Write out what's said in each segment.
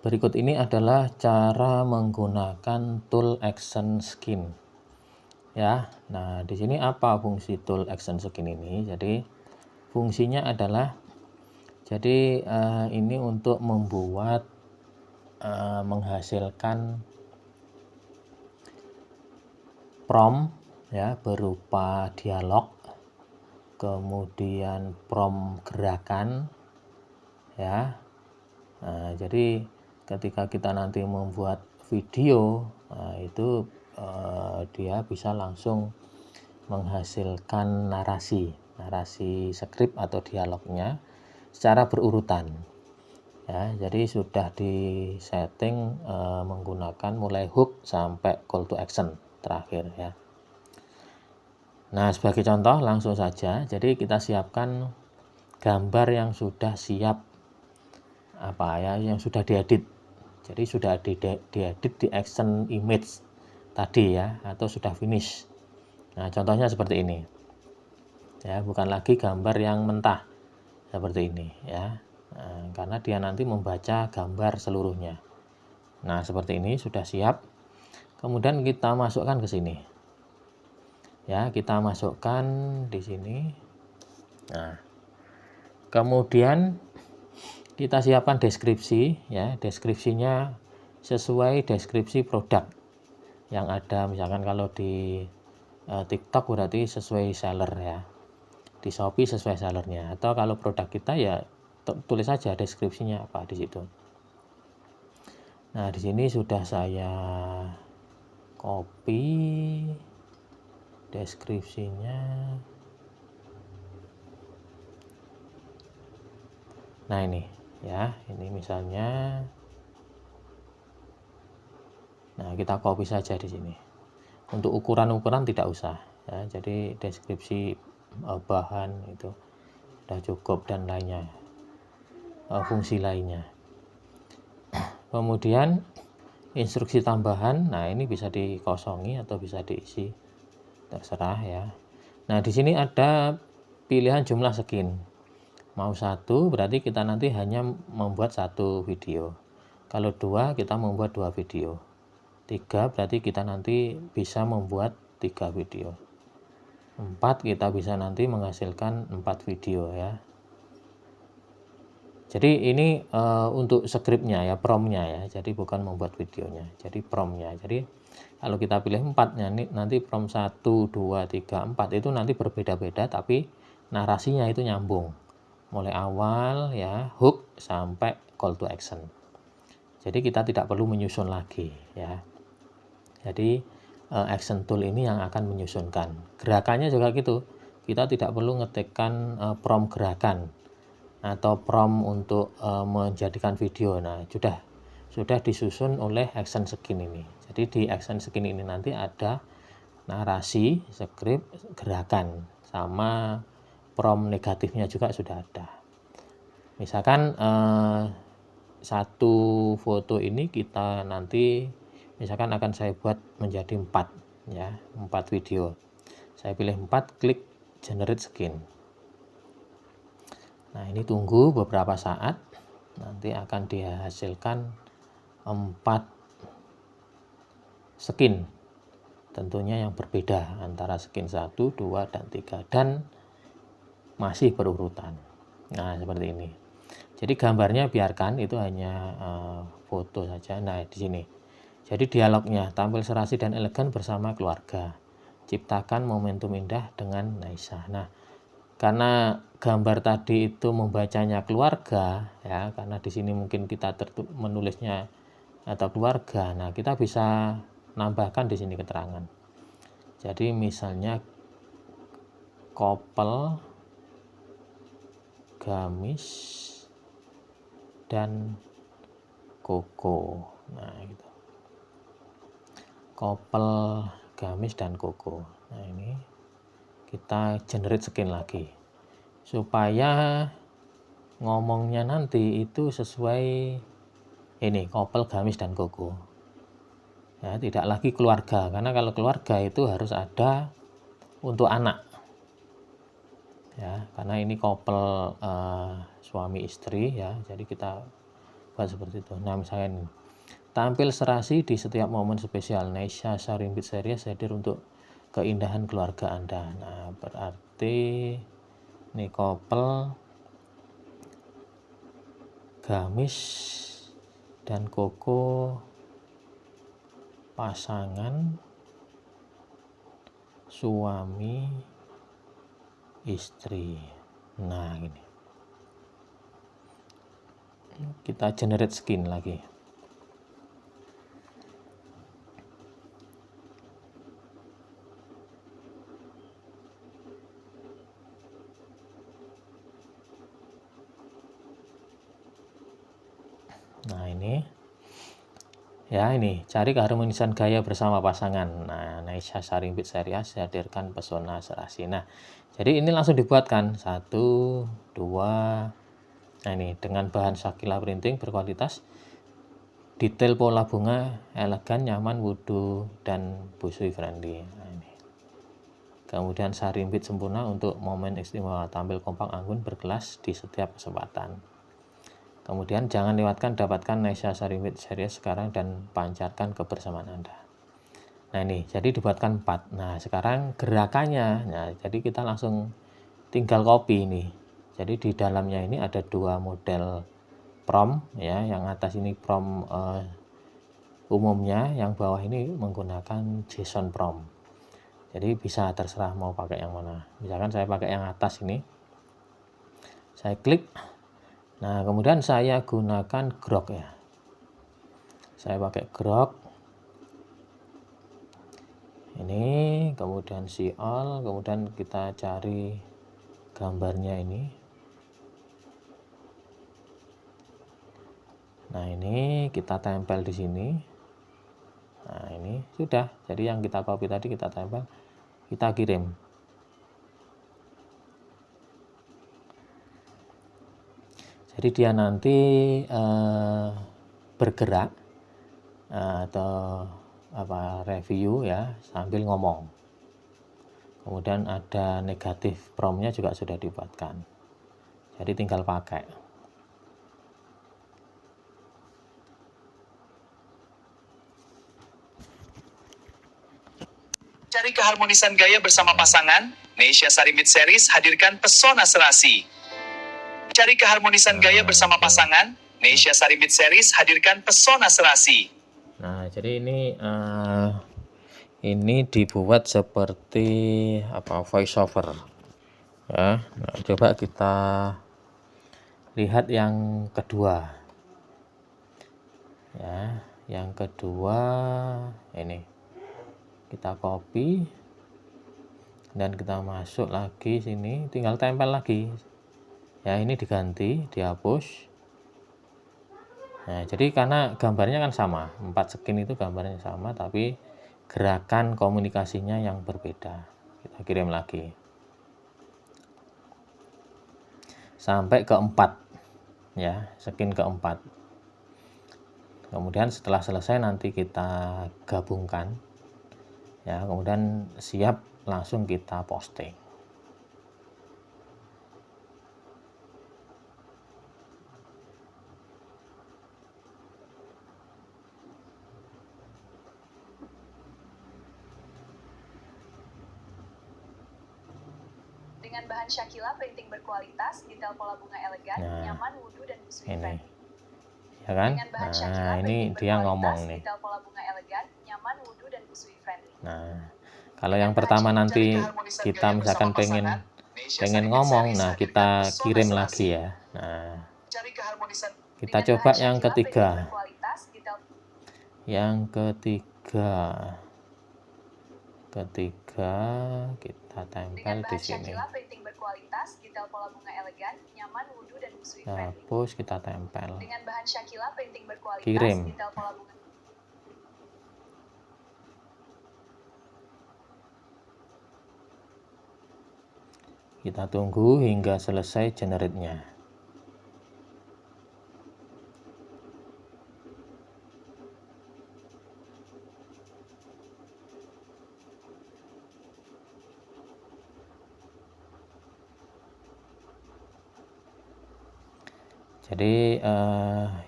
Berikut ini adalah cara menggunakan tool action skin. Ya, nah di sini apa fungsi tool action skin ini? Jadi fungsinya adalah ini untuk membuat menghasilkan prompt ya berupa dialog, kemudian prompt gerakan ya. Nah, jadi ketika kita nanti membuat video, itu dia bisa langsung menghasilkan narasi skrip atau dialognya secara berurutan. Ya, jadi sudah disetting menggunakan mulai hook sampai call to action terakhir ya. Nah, sebagai contoh langsung saja. Jadi kita siapkan gambar yang sudah siap yang sudah diedit. Jadi sudah diedit di action image tadi ya, atau sudah finish. Nah, contohnya seperti ini. Ya, bukan lagi gambar yang mentah seperti ini ya. Nah, karena dia nanti membaca gambar seluruhnya. Nah, seperti ini sudah siap. Kemudian kita masukkan ke sini. Ya, kita masukkan di sini. Nah, kemudian kita siapkan deskripsi ya, deskripsinya sesuai deskripsi produk yang ada. Misalkan kalau di TikTok berarti sesuai seller ya, di Shopee sesuai sellernya, atau kalau produk kita ya tulis saja deskripsinya apa di situ. Nah, di sini sudah saya copy deskripsinya. Nah, ini ya, ini misalnya. Nah, kita copy saja di sini. Untuk ukuran-ukuran tidak usah ya. Jadi deskripsi bahan itu sudah cukup dan lainnya, fungsi lainnya. Kemudian instruksi tambahan, nah ini bisa dikosongi atau bisa diisi, terserah ya. Nah, di sini ada pilihan jumlah skin. Mau 1 berarti kita nanti hanya membuat 1 video. Kalau 2 kita membuat 2 video. 3 berarti kita nanti bisa membuat 3 video. 4 kita bisa nanti menghasilkan 4 video ya. Jadi ini untuk skripnya ya, promptnya ya. Jadi bukan membuat videonya. Jadi promptnya. Jadi kalau kita pilih 4 nanti prompt 1, 2, 3, 4 itu nanti berbeda-beda, tapi narasinya itu nyambung. Mulai awal ya, hook sampai call to action. Jadi kita tidak perlu menyusun lagi ya. Jadi action tool ini yang akan menyusunkan. Gerakannya juga gitu. Kita tidak perlu ngetikkan prompt gerakan atau prompt untuk menjadikan video. Nah, sudah disusun oleh action skin ini. Jadi di action skin ini nanti ada narasi, skrip, gerakan, sama prompt negatifnya juga sudah ada. Misalkan satu foto ini kita nanti misalkan akan saya buat menjadi 4 ya, 4 video. Saya pilih 4, klik generate skin. Nah, ini tunggu beberapa saat, nanti akan dihasilkan 4 skin. Tentunya yang berbeda antara skin 1, 2, dan 3, dan masih berurutan. Nah, seperti ini. Jadi gambarnya biarkan itu hanya foto saja. Nah, di sini. Jadi dialognya, tampil serasi dan elegan bersama keluarga. Ciptakan momentum indah dengan Naisa. Nah, karena gambar tadi itu membacanya keluarga ya, karena di sini mungkin kita menulisnya atau keluarga. Nah, kita bisa nambahkan di sini keterangan. Jadi misalnya couple gamis dan koko. Nah, gitu. Couple gamis dan koko. Nah, ini kita generate skin lagi supaya ngomongnya nanti itu sesuai ini, couple gamis dan koko ya, tidak lagi keluarga, karena kalau keluarga itu harus ada untuk anak ya, karena ini couple suami istri ya. Jadi kita buat seperti itu. Nah, misalnya ini, tampil serasi di setiap momen spesial. Neysha Sarimbit Series hadir untuk keindahan keluarga Anda. Nah, berarti ini couple Gamis dan Koko pasangan suami istri. Nah, ini kita generate skin lagi. Nah, ini ya, ini cari keharmonisan gaya bersama pasangan. Nah, Neysha Sarimbit Series hadirkan pesona serasi. Nah, jadi ini langsung dibuatkan 1, 2. Nah, ini dengan bahan Shakila printing berkualitas, detail pola bunga elegan, nyaman, wudhu, dan busui friendly. Nah, ini. Kemudian Sarimbit sempurna untuk momen istimewa, tampil kompak anggun berkelas di setiap kesempatan. Kemudian jangan lewatkan dapatkan Neysha Sarimbit Series sekarang dan pancarkan kebersamaan Anda. Nah, ini jadi dibuatkan 4. Nah, sekarang gerakannya. Nah, jadi kita langsung tinggal copy ini. Jadi di dalamnya ini ada 2 model prompt ya. Yang atas ini prompt umumnya, yang bawah ini menggunakan JSON prompt. Jadi bisa terserah mau pakai yang mana. Misalkan saya pakai yang atas ini. Saya klik. Nah, kemudian saya gunakan Grok ya. Saya pakai Grok. Ini, kemudian see all, kemudian kita cari gambarnya ini. Nah, ini kita tempel di sini. Nah, ini sudah. Jadi yang kita copy tadi kita tempel, kita kirim. Jadi dia nanti bergerak atau review ya sambil ngomong. Kemudian ada negatif promptnya juga sudah dibuatkan. Jadi tinggal pakai. Cari keharmonisan gaya bersama pasangan, Neysha Sarimbit Series hadirkan pesona serasi. Cari keharmonisan gaya bersama pasangan, Neysha Sarimbit Series hadirkan pesona serasi. Nah, jadi ini dibuat seperti voice over. Ya, nah, coba kita lihat yang kedua. Ya, yang kedua ini. Kita copy dan kita masuk lagi sini, tinggal tempel lagi. Ya, ini diganti, dihapus. Nah, jadi karena gambarnya kan sama, 4 skin itu gambarnya sama, tapi gerakan komunikasinya yang berbeda. Kita kirim lagi. Sampai ke 4. Ya, skin keempat. Kemudian setelah selesai nanti kita gabungkan. Ya, kemudian siap langsung kita posting. Dengan bahan Shakila printing berkualitas, detail pola bunga elegan, nyaman, wudhu, dan busui friendly. Ya kan? Dengan bahan Shakila Nah, ini printing dia ngomong berkualitas, nih. detail pola bunga elegan, nyaman, wudhu, dan busui friendly. Nah, kalau yang pertama nanti kita misalkan pengen ngomong, nah kita kirim lagi ya. Nah, kita coba yang ketiga. Yang ketiga kita tempel di sini. Hapus, kita tempel. Kirim. Kita tunggu hingga selesai generate-nya. Jadi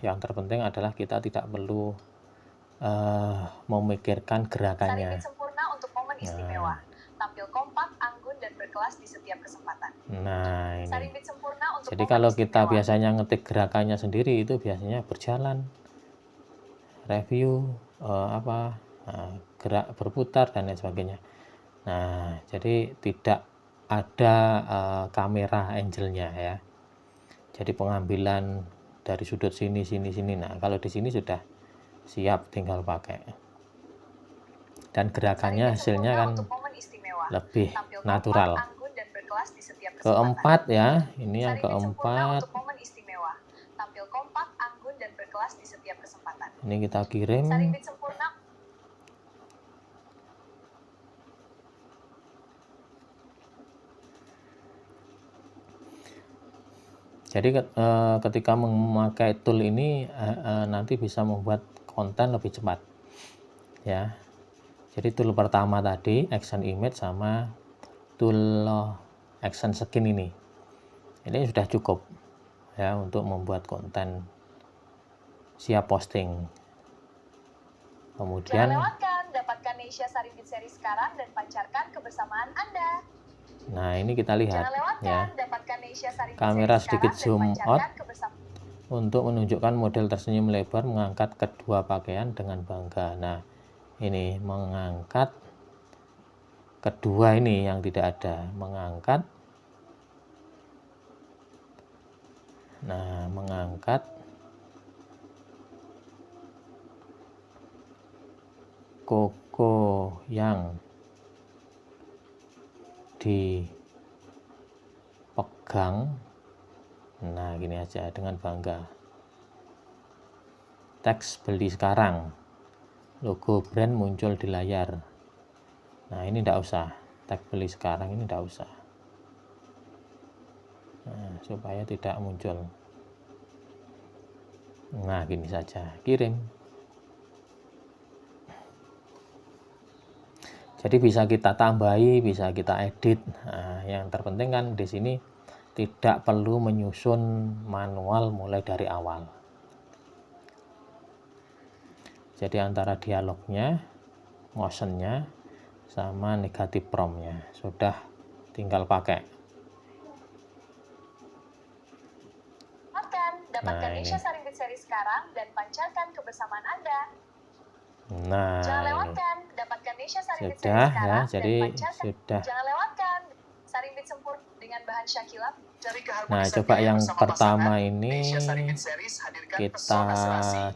yang terpenting adalah kita tidak perlu memikirkan Sari gerakannya. Beat sempurna untuk momen istimewa. Tampil kompak, anggun, dan berkelas di setiap kesempatan. Nah, Sari ini. Beat sempurna untuk Jadi momen kalau kita istimewa. biasanya ngetik gerakannya sendiri itu biasanya berjalan, review, gerak berputar dan lain sebagainya. Nah, jadi tidak ada kamera angle-nya ya. Jadi pengambilan dari sudut sini. Nah, kalau di sini sudah siap, tinggal pakai. Dan gerakannya hasilnya kan lebih natural. Keempat ya, ini yang keempat. Tampil kompak, anggun, dan berkelas di setiap kesempatan. Ini kita kirim. Sari Beat sempurna. Jadi ketika memakai tool ini nanti bisa membuat konten lebih cepat ya. Jadi tool pertama tadi action image sama tool action skin ini sudah cukup ya untuk membuat konten siap posting. Kemudian Jangan lewatkan, dapatkan Neysha Sari Beat Series sekarang dan pancarkan kebersamaan Anda. Nah, ini kita lihat Jangan lewatkan, ya. dapatkan Neysha Sari Beat Kamera Series sedikit sekarang zoom dan out pancarkan kebersamaan. untuk menunjukkan model tersenyum lebar mengangkat kedua pakaian dengan bangga. Nah, ini mengangkat kedua ini yang tidak ada, mengangkat. Nah, mengangkat koko yang dipegang. Nah, gini aja dengan bangga. Teks beli sekarang. Logo brand muncul di layar. Nah, ini tidak usah. Tag beli sekarang ini tidak usah. Nah, supaya tidak muncul. Nah, gini saja. Kirim. Jadi bisa kita tambahi, bisa kita edit. Nah, yang terpenting kan di sini tidak perlu menyusun manual mulai dari awal. Jadi antara dialognya, motionnya, sama negatif prompt-nya sudah tinggal pakai. Dapatkan Neysha Sari Beat Series sekarang dan pancarkan kebersamaan Anda. Nah, Jangan ini lewatkan, dapatkan Neysha Sari Beat sudah Series ya, sekarang jadi dan pancarkan. sudah. Jangan lewatkan, Sari Beat sempurna dengan bahan Shakila. Nah, coba yang pertama ini kita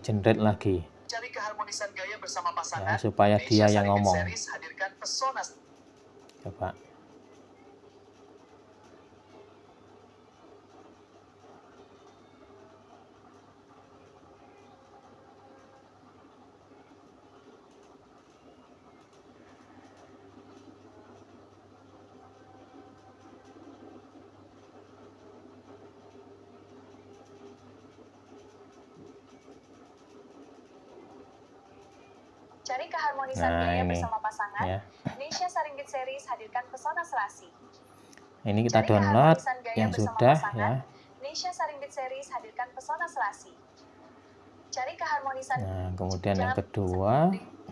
generate lagi Cari keharmonisan gaya bersama pasangan. ya, supaya dia yang ngomong. Hadirkan pesona. Coba. Cari keharmonisan gaya ini bersama pasangan. ya. Neysha Sari Beat Series hadirkan pesona serasi. Ini kita Cari download keharmonisan gaya yang bersama sudah pasangan. ya. Neysha Sari Beat Series hadirkan pesona serasi. Cari keharmonisan. Nah, kemudian yang Jangan- kedua,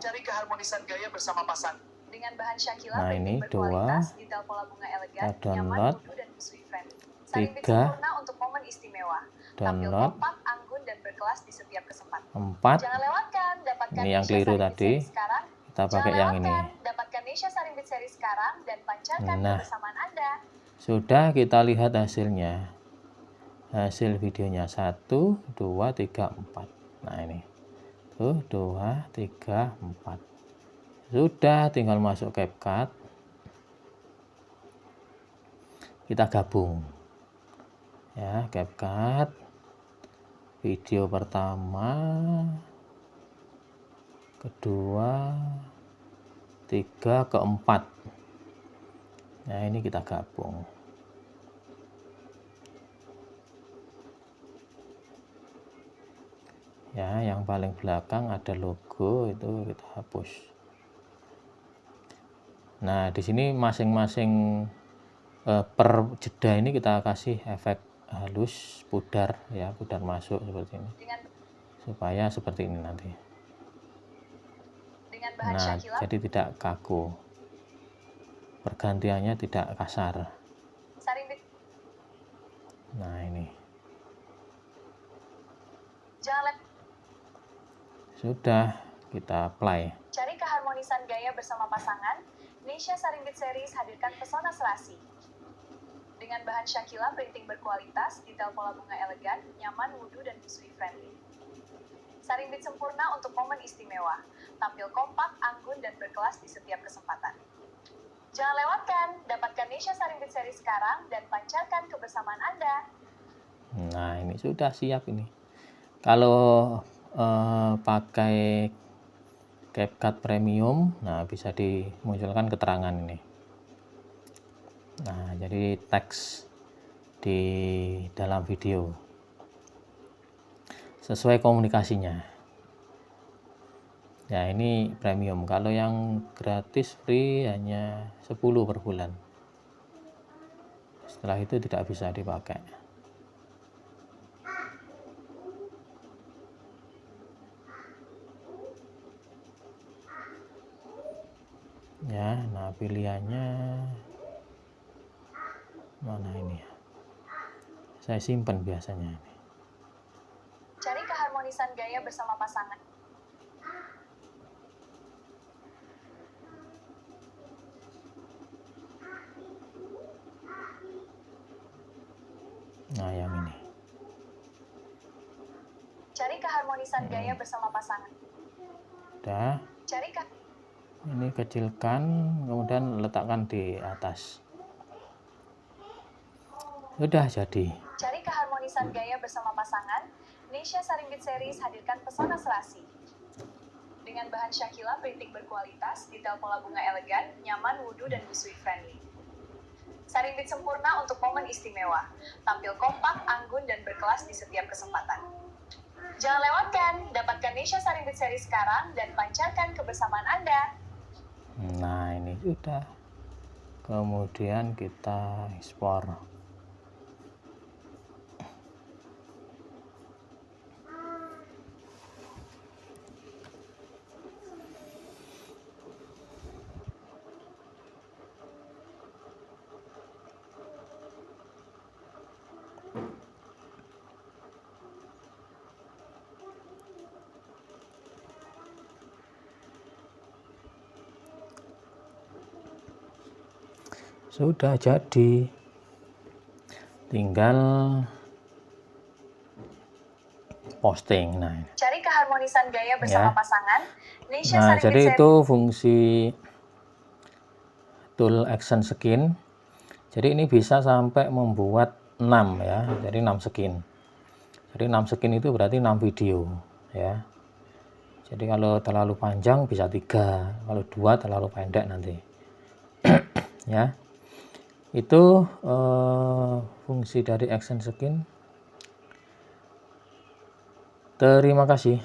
Cari keharmonisan gaya bersama pasangan. dengan bahan Shakila Nah, branding ini berkualitas, detail pola bunga elegan, kita nyaman, download. mudah, dan user friendly. Sari Beat Tiga. sempurna untuk momen istimewa. Tampil Download. kompak, anggun, dan berkelas di setiap kesempatan. 4. Jangan lewatkan, dapatkan Ini yang Neysha keliru Sari Beat tadi. Series sekarang. Kita pakai Jangan yang ini. lewatkan, dapatkan Neysha Sari Beat Series sekarang dan pancarkan Nah. kebersamaan Anda. Sudah, kita lihat hasilnya. Hasil videonya 1, 2, 3, 4. Nah, ini. 1, 2, 3, 4. Sudah, tinggal masuk CapCut. Kita gabung. Ya, CapCut. Video pertama, kedua, 3, keempat. Nah, ini kita gabung. Ya, yang paling belakang ada logo, itu kita hapus. Nah, di sini masing-masing per jeda ini kita kasih efek halus, pudar ya, pudar masuk seperti ini, Dengan supaya seperti ini nanti. bahan Nah, Shakila. jadi tidak kaku, pergantiannya tidak kasar. Sarimbit. Nah, ini Jangan sudah kita apply. cari keharmonisan gaya bersama pasangan. Nesya Sarimbit Series hadirkan pesona serasi. Dengan bahan Shakila printing berkualitas, detail pola bunga elegan, nyaman, wudhu, dan busui friendly. Sarimbit sempurna untuk momen istimewa. Tampil kompak, anggun, dan berkelas di setiap kesempatan. Jangan lewatkan, dapatkan Nesya Sarimbit Series sekarang dan pancarkan kebersamaan Anda. Nah, ini sudah siap ini. Kalau pakai CapCut Premium, nah bisa dimunculkan keterangan ini. Nah, jadi teks di dalam video sesuai komunikasinya. Ya, ini premium. Kalau yang gratis free hanya 10 per bulan. Setelah itu tidak bisa dipakai. Ya, nah pilihannya mana ini ya? Saya simpan biasanya ini. Cari keharmonisan gaya bersama pasangan. Nah, yang ini. Cari keharmonisan gaya bersama pasangan. Udah. Cari Ini kecilkan, kemudian letakkan di atas. Sudah jadi. Cari keharmonisan gaya bersama pasangan. Nesya Sarimbit Series hadirkan pesona serasi. Dengan bahan Shakila printing berkualitas, detail pola bunga elegan, nyaman, wudhu, dan busui friendly. Sarimbit sempurna untuk momen istimewa. Tampil kompak, anggun, dan berkelas di setiap kesempatan. Jangan lewatkan, dapatkan Nesya Sarimbit Series sekarang dan pancarkan kebersamaan Anda. Nah, ini sudah. Kemudian kita ekspor. Sudah jadi, tinggal posting. Nah, ini. Cari keharmonisan gaya bersama Ya. pasangan. Nesya Nah, Sarimbit jadi Series. itu fungsi tool action skin. Jadi ini bisa sampai membuat 6 ya. Jadi 6 skin. Jadi 6 skin itu berarti 6 video ya. Jadi kalau terlalu panjang bisa 3, kalau 2 terlalu pendek nanti. Ya. Itu fungsi dari action skin. Terima kasih.